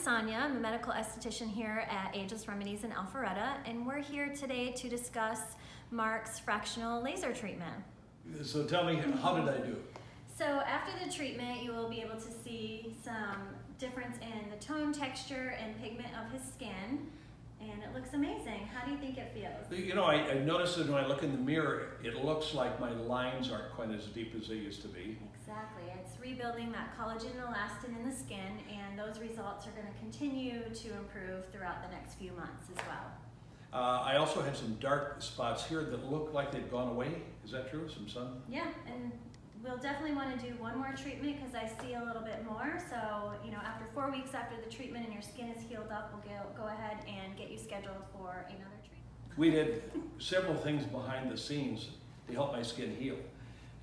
Sonia. I'm a medical esthetician here at Ageless Remedies in Alpharetta, and we're here today to discuss Mark's fractional laser treatment. So tell me, how did I do? So after the treatment, you will be able to see some difference in the tone, texture, and pigment of his skin, and it looks amazing. How do you think it feels? You know, I noticed that when I look in the mirror, it looks like my lines aren't quite as deep as they used to be. Exactly. It's rebuilding that collagen and elastin in the skin, and those results are going to continue to improve throughout the next few months as well. I also had some dark spots here that look like they've gone away. Is that true? Some sun? Yeah, and we'll definitely want to do one more treatment because I see a little bit more. So, you know, after 4 weeks after the treatment and your skin is healed up, we'll go ahead and get you scheduled for another treatment. We did several things behind the scenes to help my skin heal.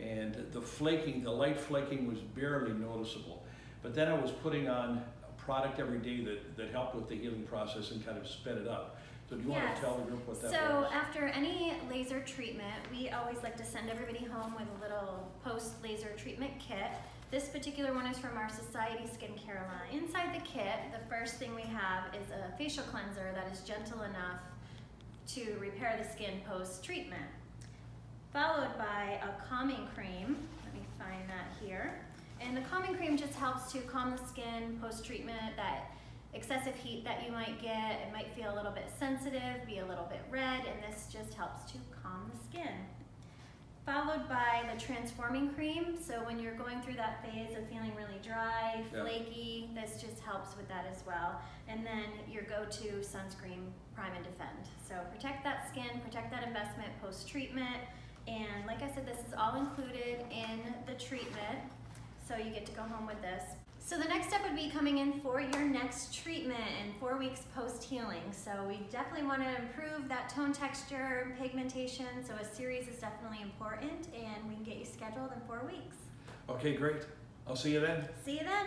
And the flaking, the light flaking was barely noticeable. But then I was putting on a product every day that helped with the healing process and kind of sped it up. So do you want to tell the group what that was? So after any laser treatment, we always like to send everybody home with a little post-laser treatment kit. This particular one is from our Society Skincare line. Inside the kit, the first thing we have is a facial cleanser that is gentle enough to repair the skin post-treatment, followed by a calming cream. Let me find that here. And the calming cream just helps to calm the skin post-treatment. That excessive heat that you might get, it might feel a little bit sensitive, be a little bit red, and this just helps to calm the skin. Followed by the transforming cream. So when you're going through that phase of feeling really dry, flaky, this just helps with that as well. And then your go-to sunscreen, Prime and Defend. So protect that skin, protect that investment post-treatment. And like I said, this is all included in the treatment. So you get to go home with this. So the next step would be coming in for your next treatment in 4 weeks post-healing. So we definitely want to improve that tone, texture, pigmentation. So a series is definitely important, and we can get you scheduled in 4 weeks. Okay, great. I'll see you then. See you then.